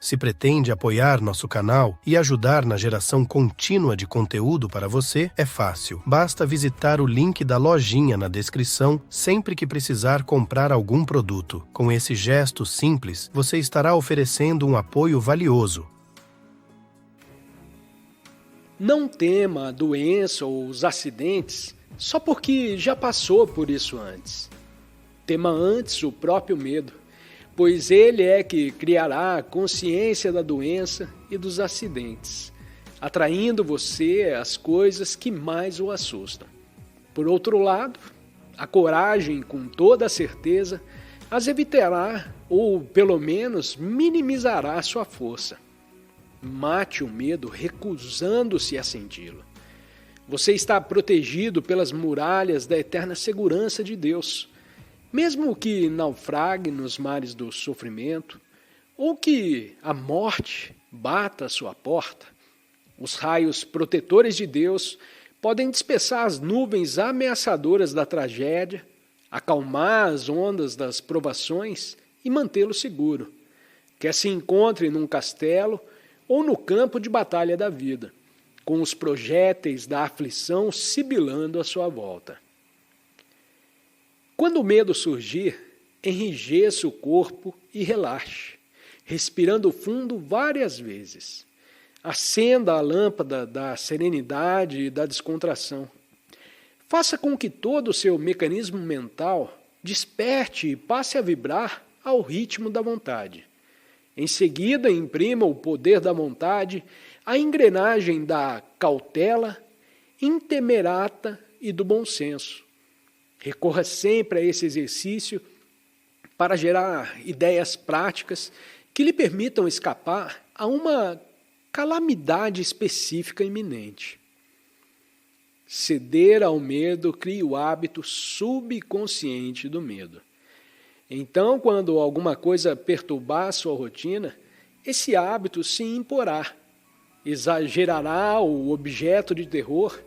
Se pretende apoiar nosso canal e ajudar na geração contínua de conteúdo para você, é fácil. Basta visitar o link da lojinha na descrição sempre que precisar comprar algum produto. Com esse gesto simples, você estará oferecendo um apoio valioso. Não tema a doença ou os acidentes só porque já passou por isso antes. Tema antes o próprio medo, pois ele é que criará a consciência da doença e dos acidentes, atraindo você às coisas que mais o assustam. Por outro lado, a coragem, com toda a certeza, as evitará ou, pelo menos, minimizará sua força. Mate o medo recusando-se a senti-lo. Você está protegido pelas muralhas da eterna segurança de Deus. Mesmo que naufrague nos mares do sofrimento, ou que a morte bata à sua porta, os raios protetores de Deus podem dispersar as nuvens ameaçadoras da tragédia, acalmar as ondas das provações e mantê-lo seguro, quer se encontre num castelo ou no campo de batalha da vida, com os projéteis da aflição sibilando à sua volta. Quando o medo surgir, enrijeça o corpo e relaxe, respirando fundo várias vezes. Acenda a lâmpada da serenidade e da descontração. Faça com que todo o seu mecanismo mental desperte e passe a vibrar ao ritmo da vontade. Em seguida, imprima o poder da vontade à engrenagem da cautela, intemerata e do bom senso. Recorra sempre a esse exercício para gerar ideias práticas que lhe permitam escapar a uma calamidade específica iminente. Ceder ao medo cria o hábito subconsciente do medo. Então, quando alguma coisa perturbar sua rotina, esse hábito se imporá, exagerará o objeto de terror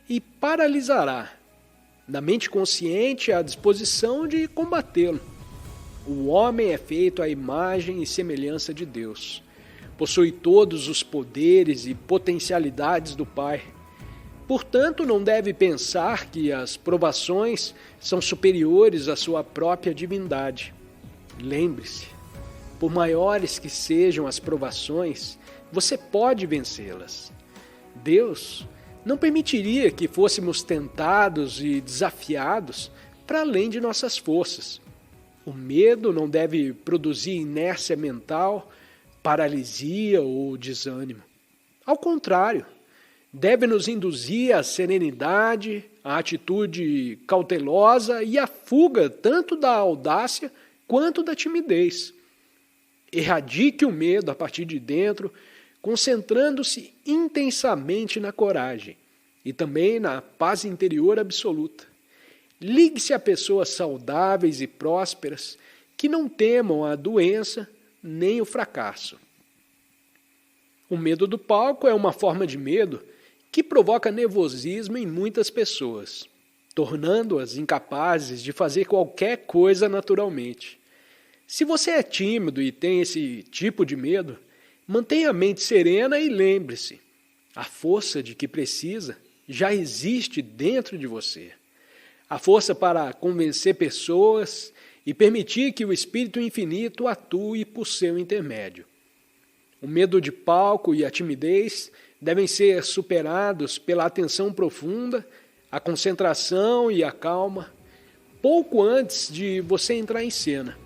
e paralisará, na mente consciente, a disposição de combatê-lo. O homem é feito à imagem e semelhança de Deus. Possui todos os poderes e potencialidades do Pai. Portanto, não deve pensar que as provações são superiores à sua própria divindade. Lembre-se, por maiores que sejam as provações, você pode vencê-las. Deus não permitiria que fôssemos tentados e desafiados para além de nossas forças. O medo não deve produzir inércia mental, paralisia ou desânimo. Ao contrário, deve nos induzir à serenidade, à atitude cautelosa e à fuga tanto da audácia quanto da timidez. Erradique o medo a partir de dentro, concentrando-se intensamente na coragem e também na paz interior absoluta. Ligue-se a pessoas saudáveis e prósperas que não temam a doença nem o fracasso. O medo do palco é uma forma de medo que provoca nervosismo em muitas pessoas, tornando-as incapazes de fazer qualquer coisa naturalmente. Se você é tímido e tem esse tipo de medo, mantenha a mente serena e lembre-se, a força de que precisa já existe dentro de você. A força para convencer pessoas e permitir que o Espírito Infinito atue por seu intermédio. O medo de palco e a timidez devem ser superados pela atenção profunda, a concentração e a calma, pouco antes de você entrar em cena.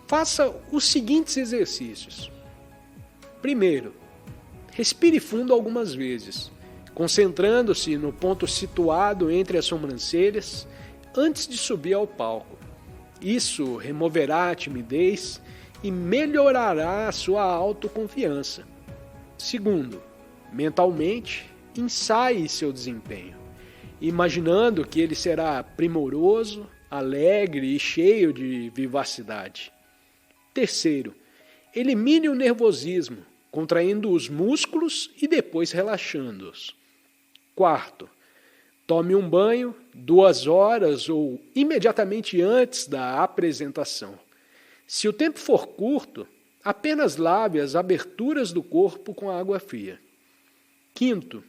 Faça os seguintes exercícios. Primeiro, respire fundo algumas vezes, concentrando-se no ponto situado entre as sobrancelhas antes de subir ao palco. Isso removerá a timidez e melhorará a sua autoconfiança. Segundo, mentalmente, ensaie seu desempenho, imaginando que ele será primoroso, alegre e cheio de vivacidade. Terceiro, elimine o nervosismo, contraindo os músculos e depois relaxando-os. Quarto, tome um banho 2 horas ou imediatamente antes da apresentação. Se o tempo for curto, apenas lave as aberturas do corpo com água fria. Quinto,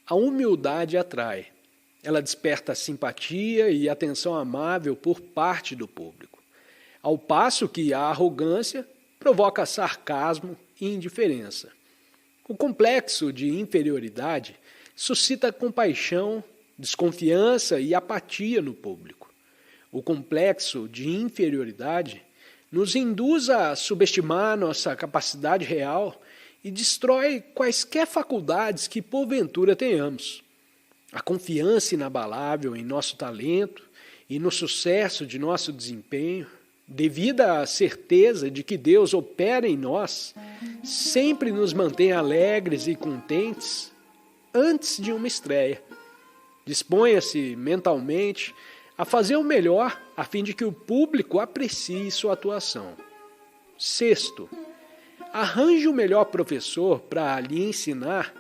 a humildade atrai. Ela desperta simpatia e atenção amável por parte do público, ao passo que a arrogância provoca sarcasmo e indiferença. O complexo de inferioridade suscita compaixão, desconfiança e apatia no público. O complexo de inferioridade nos induz a subestimar nossa capacidade real e destrói quaisquer faculdades que porventura tenhamos. A confiança inabalável em nosso talento e no sucesso de nosso desempenho, devida à certeza de que Deus opera em nós, sempre nos mantém alegres e contentes antes de uma estreia. Disponha-se mentalmente a fazer o melhor a fim de que o público aprecie sua atuação. Sexto, arranje o melhor professor para lhe ensinar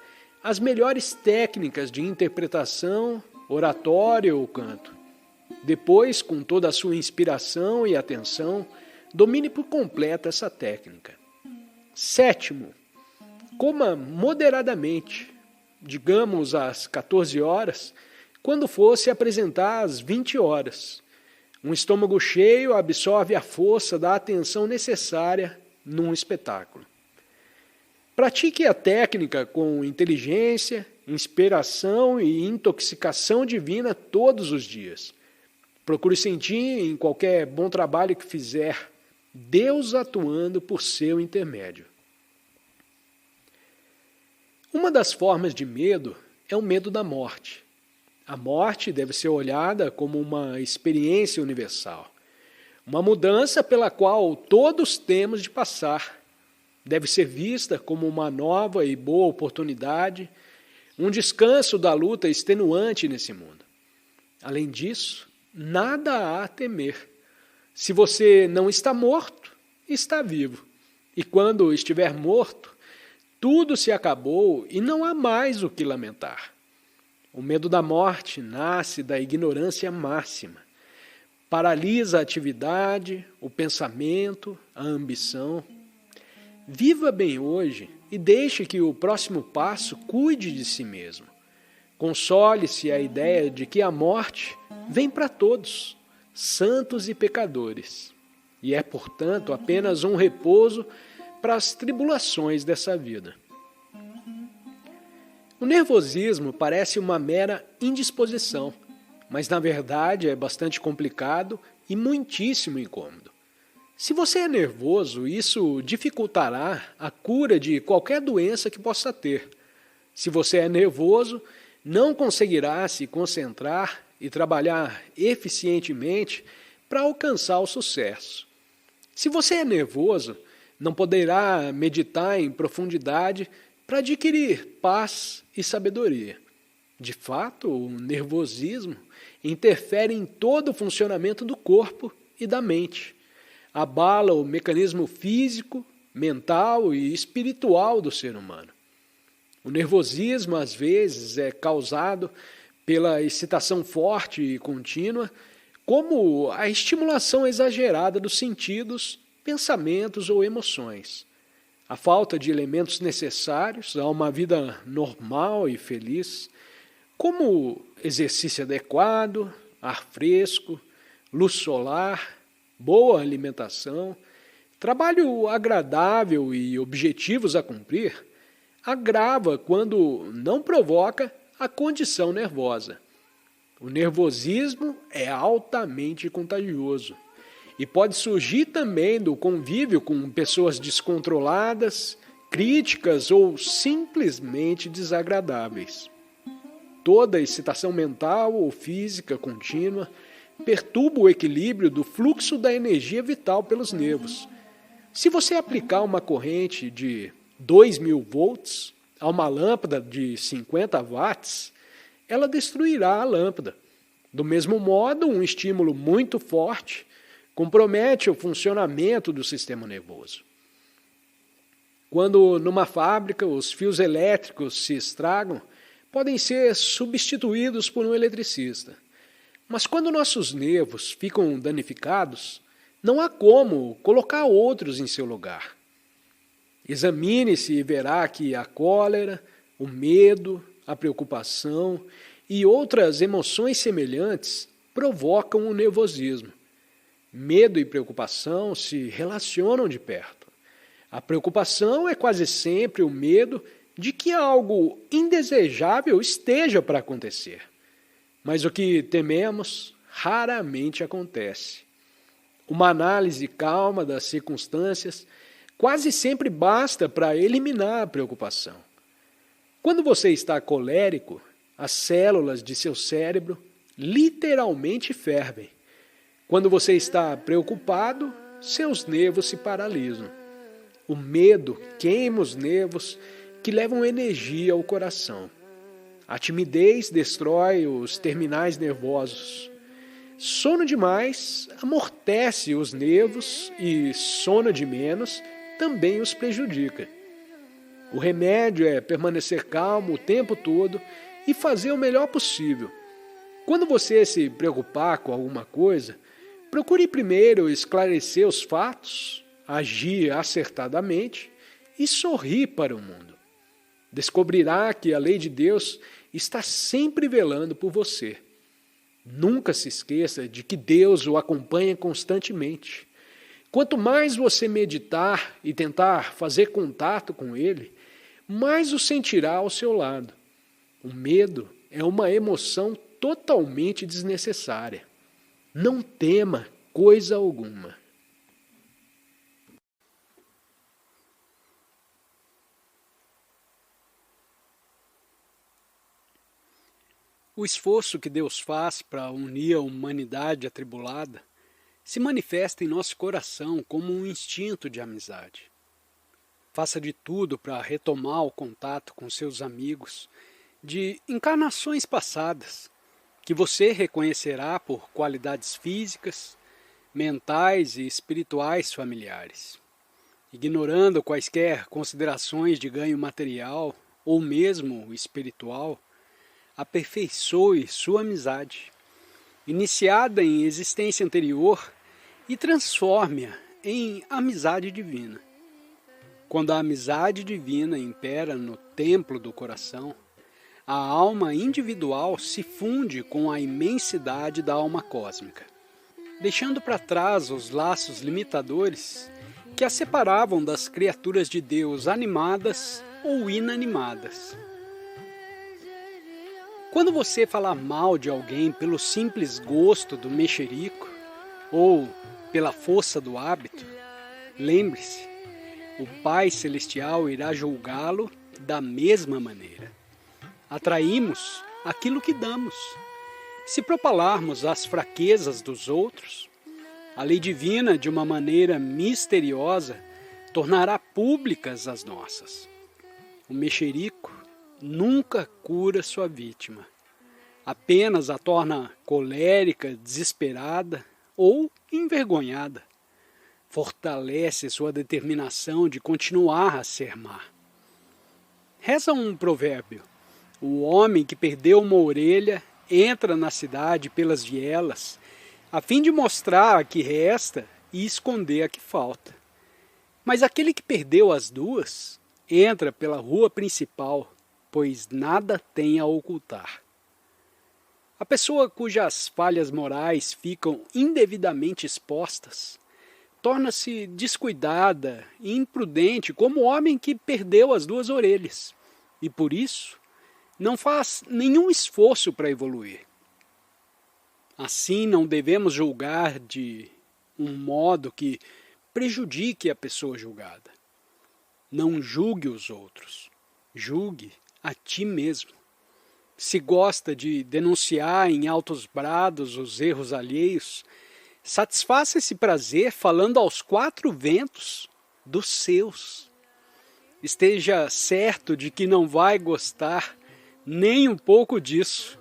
as melhores técnicas de interpretação, oratória ou canto. Depois, com toda a sua inspiração e atenção, domine por completo essa técnica. Sétimo, coma moderadamente, digamos às 14 horas, quando for se apresentar às 20 horas. Um estômago cheio absorve a força da atenção necessária num espetáculo. Pratique a técnica com inteligência, inspiração e intoxicação divina todos os dias. Procure sentir em qualquer bom trabalho que fizer Deus atuando por seu intermédio. Uma das formas de medo é o medo da morte. A morte deve ser olhada como uma experiência universal, uma mudança pela qual todos temos de passar. Deve ser vista como uma nova e boa oportunidade, um descanso da luta extenuante nesse mundo. Além disso, nada há a temer. Se você não está morto, está vivo. E quando estiver morto, tudo se acabou e não há mais o que lamentar. O medo da morte nasce da ignorância máxima. Paralisa a atividade, o pensamento, a ambição. Viva bem hoje e deixe que o próximo passo cuide de si mesmo. Console-se a ideia de que a morte vem para todos, santos e pecadores, e é, portanto, apenas um repouso para as tribulações dessa vida. O nervosismo parece uma mera indisposição, mas na verdade é bastante complicado e muitíssimo incômodo. Se você é nervoso, isso dificultará a cura de qualquer doença que possa ter. Se você é nervoso, não conseguirá se concentrar e trabalhar eficientemente para alcançar o sucesso. Se você é nervoso, não poderá meditar em profundidade para adquirir paz e sabedoria. De fato, o nervosismo interfere em todo o funcionamento do corpo e da mente. Abala o mecanismo físico, mental e espiritual do ser humano. O nervosismo, às vezes, é causado pela excitação forte e contínua, como a estimulação exagerada dos sentidos, pensamentos ou emoções. A falta de elementos necessários a uma vida normal e feliz, como exercício adequado, ar fresco, luz solar, boa alimentação, trabalho agradável e objetivos a cumprir, agrava quando não provoca a condição nervosa. O nervosismo é altamente contagioso e pode surgir também do convívio com pessoas descontroladas, críticas ou simplesmente desagradáveis. Toda excitação mental ou física contínua perturba o equilíbrio do fluxo da energia vital pelos nervos. Se você aplicar uma corrente de 2.000 volts a uma lâmpada de 50 watts, ela destruirá a lâmpada. Do mesmo modo, um estímulo muito forte compromete o funcionamento do sistema nervoso. Quando numa fábrica os fios elétricos se estragam, podem ser substituídos por um eletricista. Mas quando nossos nervos ficam danificados, Não há como colocar outros em seu lugar. Examine-se e verá que a cólera, o medo, a preocupação e outras emoções semelhantes provocam o nervosismo. Medo e preocupação se relacionam de perto. A preocupação é quase sempre o medo de que algo indesejável esteja para acontecer. Mas o que tememos raramente acontece. Uma análise calma das circunstâncias quase sempre basta para eliminar a preocupação. Quando você está colérico, as células de seu cérebro literalmente fervem. Quando você está preocupado, seus nervos se paralisam. O medo queima os nervos que levam energia ao coração. A timidez destrói os terminais nervosos. Sono demais amortece os nervos e sono de menos também os prejudica. O remédio é permanecer calmo o tempo todo e fazer o melhor possível. Quando você se preocupar com alguma coisa, procure primeiro esclarecer os fatos, agir acertadamente e sorrir para o mundo. Descobrirá que a lei de Deus está sempre velando por você. Nunca se esqueça de que Deus o acompanha constantemente. Quanto mais você meditar e tentar fazer contato com Ele, mais o sentirá ao seu lado. O medo é uma emoção totalmente desnecessária. Não tema coisa alguma. O esforço que Deus faz para unir a humanidade atribulada se manifesta em nosso coração como um instinto de amizade. Faça de tudo para retomar o contato com seus amigos de encarnações passadas, que você reconhecerá por qualidades físicas, mentais e espirituais familiares. Ignorando quaisquer considerações de ganho material ou mesmo espiritual, aperfeiçoe sua amizade, iniciada em existência anterior, e transforme-a em amizade divina. Quando a amizade divina impera no templo do coração, a alma individual se funde com a imensidade da alma cósmica, deixando para trás os laços limitadores que a separavam das criaturas de Deus animadas ou inanimadas. Quando você falar mal de alguém pelo simples gosto do mexerico ou pela força do hábito, lembre-se, o Pai Celestial irá julgá-lo da mesma maneira. Atraímos aquilo que damos. Se propalarmos as fraquezas dos outros, a lei divina, de uma maneira misteriosa, tornará públicas as nossas. O mexerico nunca cura sua vítima, apenas a torna colérica, desesperada ou envergonhada. Fortalece sua determinação de continuar a ser má. Reza um provérbio: o homem que perdeu uma orelha entra na cidade pelas vielas, a fim de mostrar a que resta e esconder a que falta. Mas aquele que perdeu as duas entra pela rua principal, pois nada tem a ocultar. A pessoa cujas falhas morais ficam indevidamente expostas torna-se descuidada e imprudente como o homem que perdeu as duas orelhas e, por isso, não faz nenhum esforço para evoluir. Assim, não devemos julgar de um modo que prejudique a pessoa julgada. Não julgue os outros, julgue a ti mesmo. Se gosta de denunciar em altos brados os erros alheios, satisfaça esse prazer falando aos quatro ventos dos seus. Esteja certo de que não vai gostar nem um pouco disso.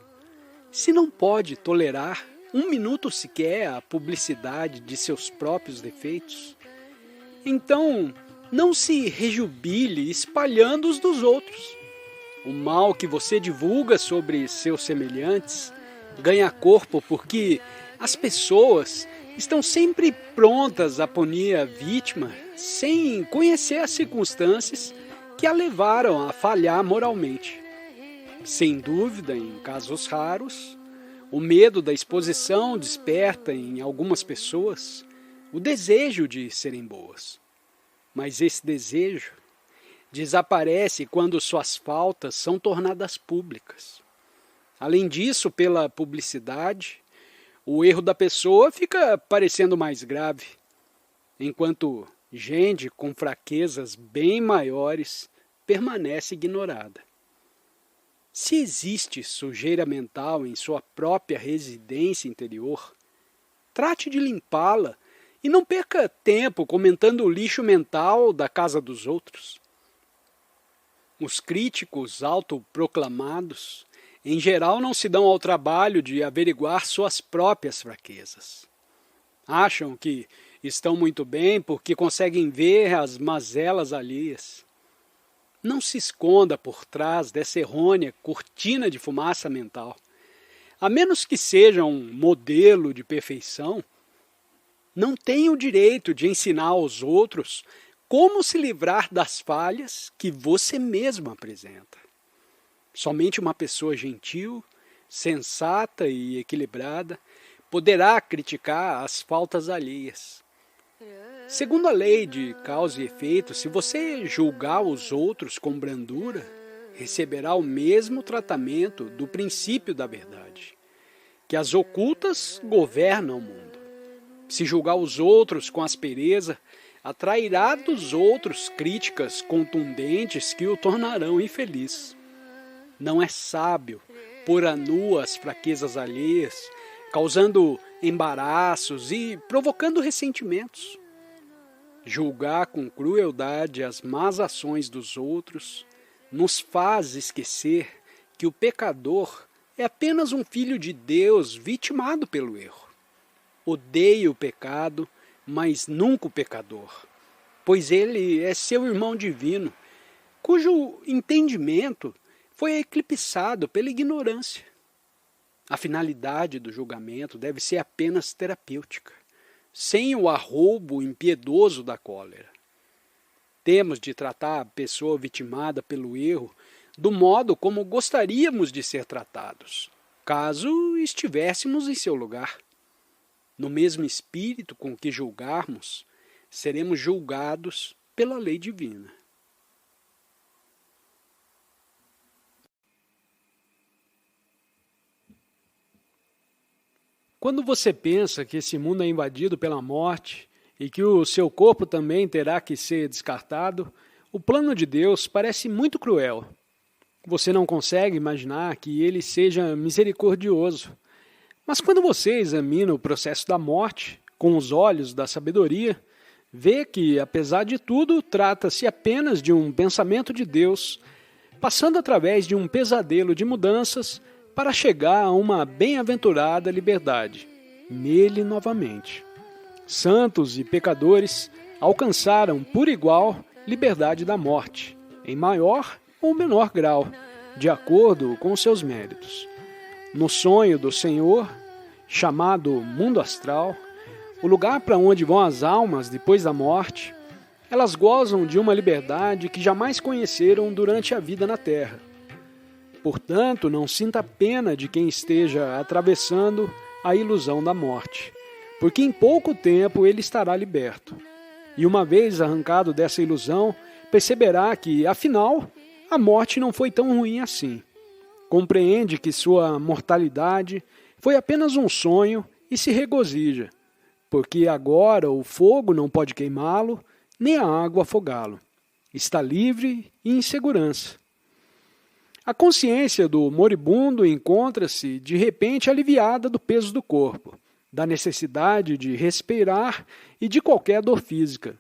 Se não pode tolerar um minuto sequer a publicidade de seus próprios defeitos, então não se rejubile espalhando os dos outros. O mal que você divulga sobre seus semelhantes ganha corpo porque as pessoas estão sempre prontas a punir a vítima sem conhecer as circunstâncias que a levaram a falhar moralmente. Sem dúvida, em casos raros, o medo da exposição desperta em algumas pessoas o desejo de serem boas. Mas esse desejo desaparece quando suas faltas são tornadas públicas. Além disso, pela publicidade, o erro da pessoa fica parecendo mais grave, enquanto gente com fraquezas bem maiores permanece ignorada. Se existe sujeira mental em sua própria residência interior, trate de limpá-la e não perca tempo comentando o lixo mental da casa dos outros. Os críticos autoproclamados, em geral, não se dão ao trabalho de averiguar suas próprias fraquezas. Acham que estão muito bem porque conseguem ver as mazelas alheias. Não se esconda por trás dessa errônea cortina de fumaça mental. A menos que seja um modelo de perfeição, não tem o direito de ensinar aos outros como se livrar das falhas que você mesmo apresenta. Somente uma pessoa gentil, sensata e equilibrada poderá criticar as faltas alheias. Segundo a lei de causa e efeito, se você julgar os outros com brandura, receberá o mesmo tratamento do princípio da verdade, que as ocultas governam o mundo. Se julgar os outros com aspereza, atrairá dos outros críticas contundentes que o tornarão infeliz. Não é sábio pôr a nu as fraquezas alheias, causando embaraços e provocando ressentimentos. Julgar com crueldade as más ações dos outros nos faz esquecer que o pecador é apenas um filho de Deus vitimado pelo erro. Odeie o pecado, mas nunca o pecador, pois ele é seu irmão divino, cujo entendimento foi eclipsado pela ignorância. A finalidade do julgamento deve ser apenas terapêutica, sem o arroubo impiedoso da cólera. Temos de tratar a pessoa vitimada pelo erro do modo como gostaríamos de ser tratados, caso estivéssemos em seu lugar. No mesmo espírito com que julgarmos, seremos julgados pela lei divina. Quando você pensa que esse mundo é invadido pela morte e que o seu corpo também terá que ser descartado, o plano de Deus parece muito cruel. Você não consegue imaginar que ele seja misericordioso. Mas quando você examina o processo da morte com os olhos da sabedoria, vê que, apesar de tudo, trata-se apenas de um pensamento de Deus, passando através de um pesadelo de mudanças para chegar a uma bem-aventurada liberdade, nele novamente. Santos e pecadores alcançaram por igual liberdade da morte, em maior ou menor grau, de acordo com seus méritos. No sonho do Senhor, chamado mundo astral, o lugar para onde vão as almas depois da morte, elas gozam de uma liberdade que jamais conheceram durante a vida na Terra. Portanto, não sinta pena de quem esteja atravessando a ilusão da morte, porque em pouco tempo ele estará liberto. E uma vez arrancado dessa ilusão, perceberá que, afinal, a morte não foi tão ruim assim. Compreende que sua mortalidade foi apenas um sonho e se regozija, porque agora o fogo não pode queimá-lo, nem a água afogá-lo. Está livre e em segurança. A consciência do moribundo encontra-se, de repente, aliviada do peso do corpo, da necessidade de respirar e de qualquer dor física.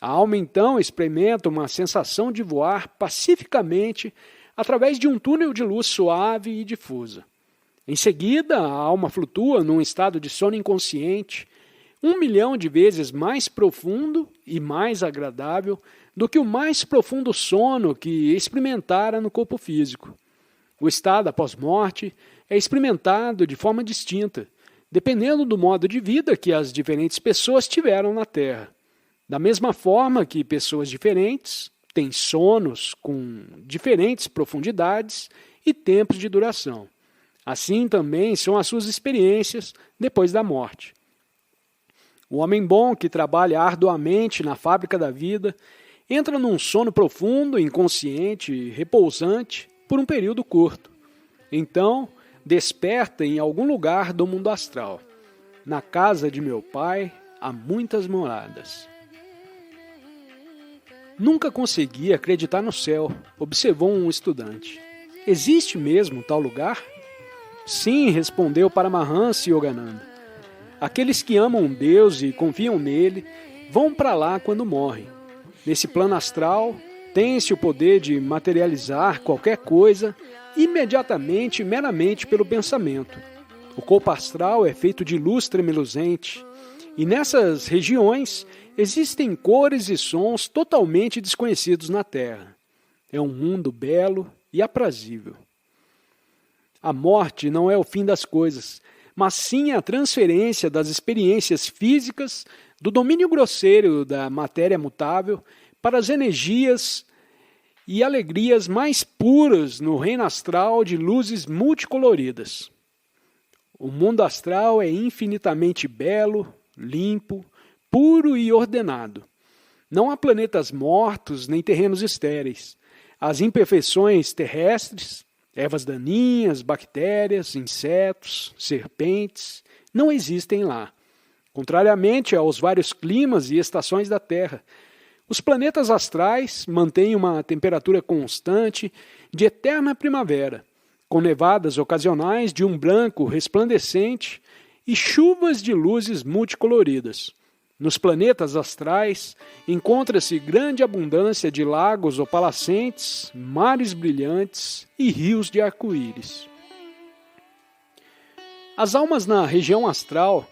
A alma, então, experimenta uma sensação de voar pacificamente através de um túnel de luz suave e difusa. Em seguida, a alma flutua num estado de sono inconsciente, 1 milhão de vezes mais profundo e mais agradável do que o mais profundo sono que experimentara no corpo físico. O estado após morte é experimentado de forma distinta, dependendo do modo de vida que as diferentes pessoas tiveram na Terra. Da mesma forma que pessoas diferentes têm sonos com diferentes profundidades e tempos de duração. Assim também são as suas experiências depois da morte. O homem bom que trabalha arduamente na fábrica da vida entra num sono profundo, inconsciente e repousante por um período curto. Então, desperta em algum lugar do mundo astral. Na casa de meu pai há muitas moradas. Nunca consegui acreditar no céu, observou um estudante. Existe mesmo tal lugar? Sim, respondeu Paramahansa Yogananda. Aqueles que amam Deus e confiam nele vão para lá quando morrem. Nesse plano astral, tem-se o poder de materializar qualquer coisa imediatamente, meramente pelo pensamento. O corpo astral é feito de luz tremeluzente, e nessas regiões existem cores e sons totalmente desconhecidos na Terra. É um mundo belo e aprazível. A morte não é o fim das coisas, mas sim a transferência das experiências físicas do domínio grosseiro da matéria mutável para as energias e alegrias mais puras no reino astral de luzes multicoloridas. O mundo astral é infinitamente belo, limpo, puro e ordenado. Não há planetas mortos nem terrenos estéreis. As imperfeições terrestres, ervas daninhas, bactérias, insetos, serpentes, não existem lá. Contrariamente aos vários climas e estações da Terra, os planetas astrais mantêm uma temperatura constante de eterna primavera, com nevadas ocasionais de um branco resplandecente e chuvas de luzes multicoloridas. Nos planetas astrais encontra-se grande abundância de lagos opalescentes, mares brilhantes e rios de arco-íris. As almas na região astral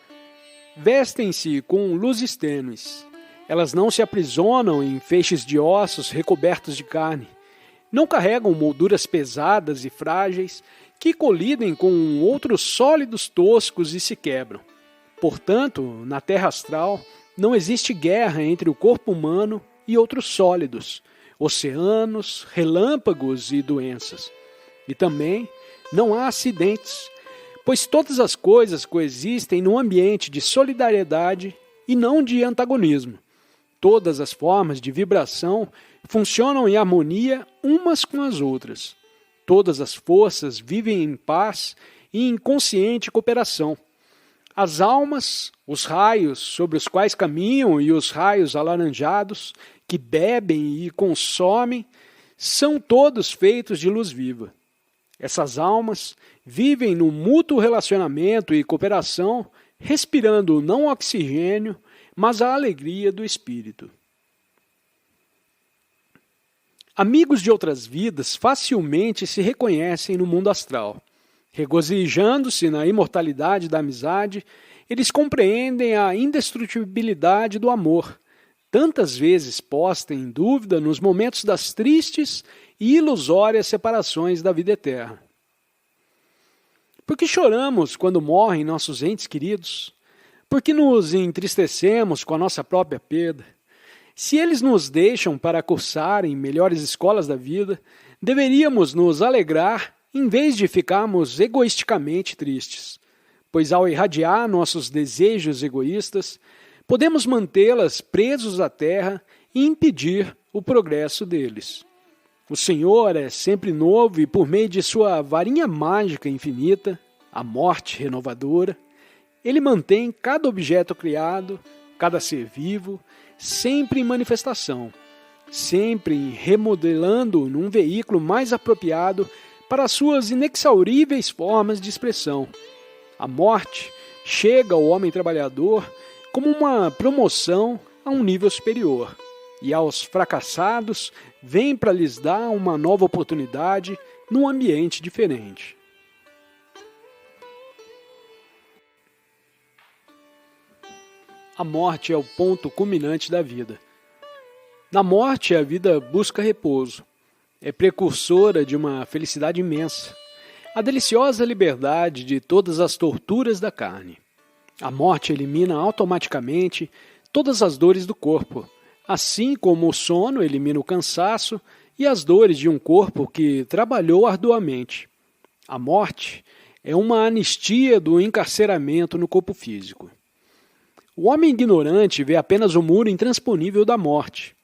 vestem-se com luzes tênues. Elas não se aprisionam em feixes de ossos recobertos de carne. Não carregam molduras pesadas e frágeis que colidem com outros sólidos toscos e se quebram. Portanto, na Terra astral, não existe guerra entre o corpo humano e outros sólidos, oceanos, relâmpagos e doenças. E também não há acidentes, pois todas as coisas coexistem num ambiente de solidariedade e não de antagonismo. Todas as formas de vibração funcionam em harmonia umas com as outras. Todas as forças vivem em paz e em consciente cooperação. As almas, os raios sobre os quais caminham e os raios alaranjados que bebem e consomem são todos feitos de luz viva. Essas almas vivem no mútuo relacionamento e cooperação, respirando não o oxigênio, mas a alegria do espírito. Amigos de outras vidas facilmente se reconhecem no mundo astral. Regozijando-se na imortalidade da amizade, eles compreendem a indestrutibilidade do amor, tantas vezes posta em dúvida nos momentos das tristes e ilusórias separações da vida eterna. Por que choramos quando morrem nossos entes queridos? Por que nos entristecemos com a nossa própria perda? Se eles nos deixam para cursar em melhores escolas da vida, deveríamos nos alegrar em vez de ficarmos egoisticamente tristes, pois ao irradiar nossos desejos egoístas, podemos mantê-las presos à terra e impedir o progresso deles. O Senhor é sempre novo e por meio de sua varinha mágica infinita, a morte renovadora, Ele mantém cada objeto criado, cada ser vivo, sempre em manifestação, sempre remodelando num veículo mais apropriado para as suas inexauríveis formas de expressão. A morte chega ao homem trabalhador como uma promoção a um nível superior, e aos fracassados vem para lhes dar uma nova oportunidade num ambiente diferente. A morte é o ponto culminante da vida. Na morte, a vida busca repouso. É precursora de uma felicidade imensa, a deliciosa liberdade de todas as torturas da carne. A morte elimina automaticamente todas as dores do corpo, assim como o sono elimina o cansaço e as dores de um corpo que trabalhou arduamente. A morte é uma anistia do encarceramento no corpo físico. O homem ignorante vê apenas o muro intransponível da morte,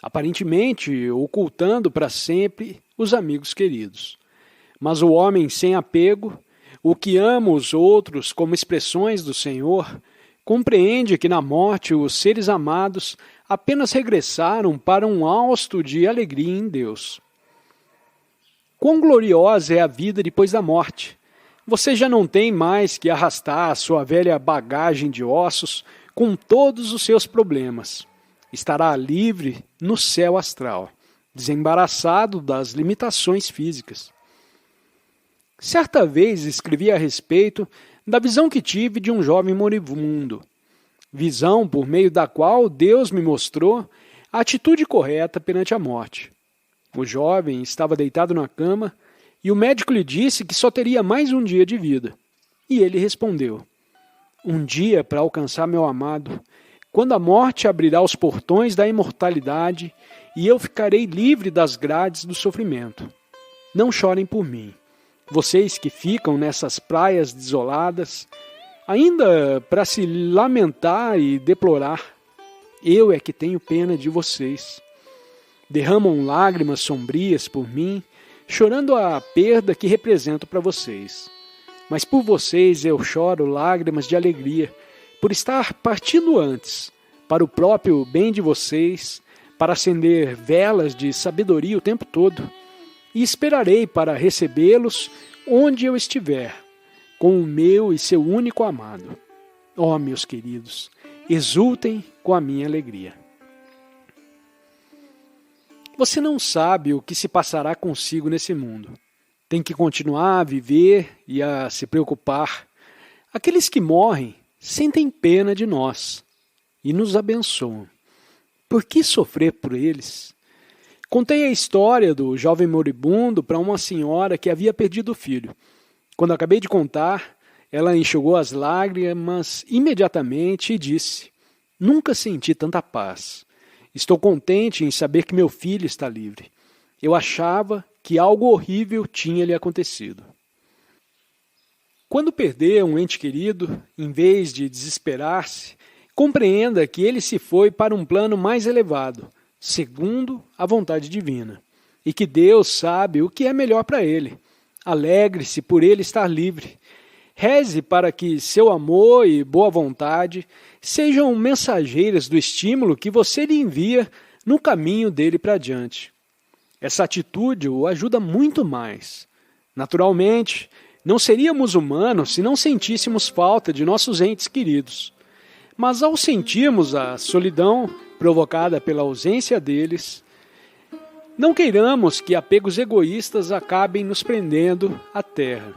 aparentemente ocultando para sempre os amigos queridos. Mas o homem sem apego, o que ama os outros como expressões do Senhor, compreende que na morte os seres amados apenas regressaram para um hausto de alegria em Deus. Quão gloriosa é a vida depois da morte! Você já não tem mais que arrastar a sua velha bagagem de ossos com todos os seus problemas. Estará livre no céu astral, desembaraçado das limitações físicas. Certa vez escrevi a respeito da visão que tive de um jovem moribundo, visão por meio da qual Deus me mostrou a atitude correta perante a morte. O jovem estava deitado na cama e o médico lhe disse que só teria mais um dia de vida. E ele respondeu: um dia para alcançar meu amado, quando a morte abrirá os portões da imortalidade e eu ficarei livre das grades do sofrimento. Não chorem por mim, vocês que ficam nessas praias desoladas, ainda para se lamentar e deplorar. Eu é que tenho pena de vocês. Derramam lágrimas sombrias por mim, chorando a perda que represento para vocês. Mas por vocês eu choro lágrimas de alegria, por estar partindo antes, para o próprio bem de vocês, para acender velas de sabedoria o tempo todo, e esperarei para recebê-los onde eu estiver, com o meu e seu único amado. Ó, meus queridos, exultem com a minha alegria. Você não sabe o que se passará consigo nesse mundo. Tem que continuar a viver e a se preocupar. Aqueles que morrem sentem pena de nós e nos abençoam. Por que sofrer por eles? Contei a história do jovem moribundo para uma senhora que havia perdido o filho. Quando acabei de contar, ela enxugou as lágrimas imediatamente e disse: nunca senti tanta paz. Estou contente em saber que meu filho está livre. Eu achava que algo horrível tinha lhe acontecido. Quando perder um ente querido, em vez de desesperar-se, compreenda que ele se foi para um plano mais elevado, segundo a vontade divina, e que Deus sabe o que é melhor para ele. Alegre-se por ele estar livre. Reze para que seu amor e boa vontade sejam mensageiras do estímulo que você lhe envia no caminho dele para diante. Essa atitude o ajuda muito mais. Naturalmente, não seríamos humanos se não sentíssemos falta de nossos entes queridos. Mas ao sentirmos a solidão provocada pela ausência deles, não queiramos que apegos egoístas acabem nos prendendo à terra.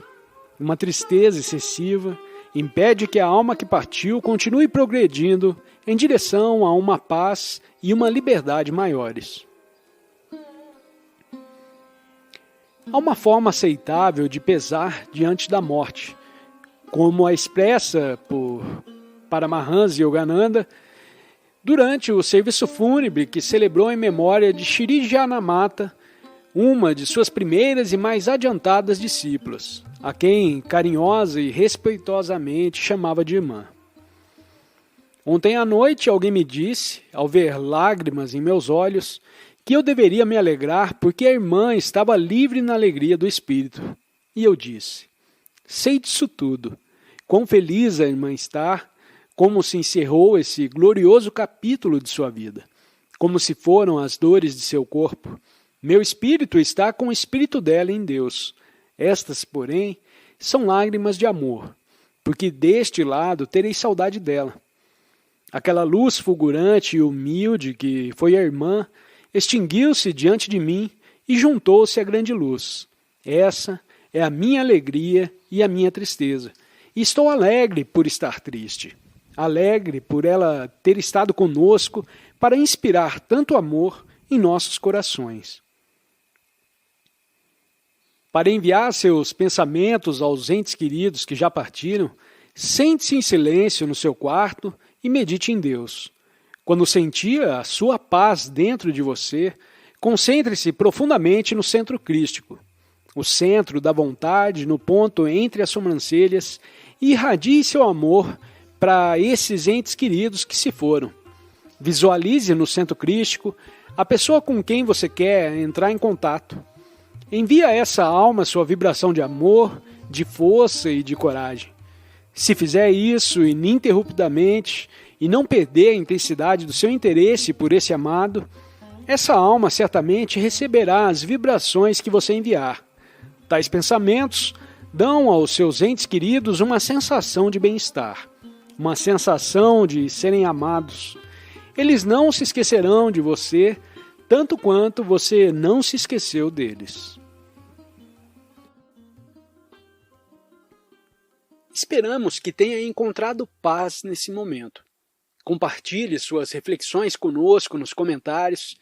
Uma tristeza excessiva impede que a alma que partiu continue progredindo em direção a uma paz e uma liberdade maiores. Há uma forma aceitável de pesar diante da morte, como a expressa por Paramahansa Yogananda durante o serviço fúnebre que celebrou em memória de Shri Janamata, uma de suas primeiras e mais adiantadas discípulas, a quem carinhosa e respeitosamente chamava de irmã. Ontem à noite alguém me disse, ao ver lágrimas em meus olhos, que eu deveria me alegrar porque a irmã estava livre na alegria do espírito. E eu disse: sei disso tudo, quão feliz a irmã está, como se encerrou esse glorioso capítulo de sua vida, como se foram as dores de seu corpo. Meu espírito está com o espírito dela em Deus. Estas, porém, são lágrimas de amor, porque deste lado terei saudade dela. Aquela luz fulgurante e humilde que foi a irmã extinguiu-se diante de mim e juntou-se à grande luz. Essa é a minha alegria e a minha tristeza. E estou alegre por estar triste. Alegre por ela ter estado conosco para inspirar tanto amor em nossos corações. Para enviar seus pensamentos aos entes queridos que já partiram, Sente-se em silêncio no seu quarto e medite em Deus. Quando sentir a sua paz dentro de você, concentre-se profundamente no centro crístico, o centro da vontade no ponto entre as sobrancelhas, e irradie seu amor para esses entes queridos que se foram. Visualize no centro crístico a pessoa com quem você quer entrar em contato. Envie a essa alma sua vibração de amor, de força e de coragem. Se fizer isso ininterruptamente e não perder a intensidade do seu interesse por esse amado, essa alma certamente receberá as vibrações que você enviar. Tais pensamentos dão aos seus entes queridos uma sensação de bem-estar, uma sensação de serem amados. Eles não se esquecerão de você, tanto quanto você não se esqueceu deles. Esperamos que tenha encontrado paz nesse momento. Compartilhe suas reflexões conosco nos comentários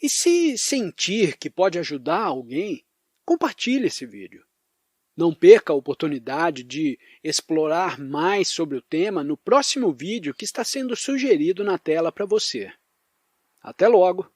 e, se sentir que pode ajudar alguém, compartilhe esse vídeo. Não perca a oportunidade de explorar mais sobre o tema no próximo vídeo que está sendo sugerido na tela para você. Até logo!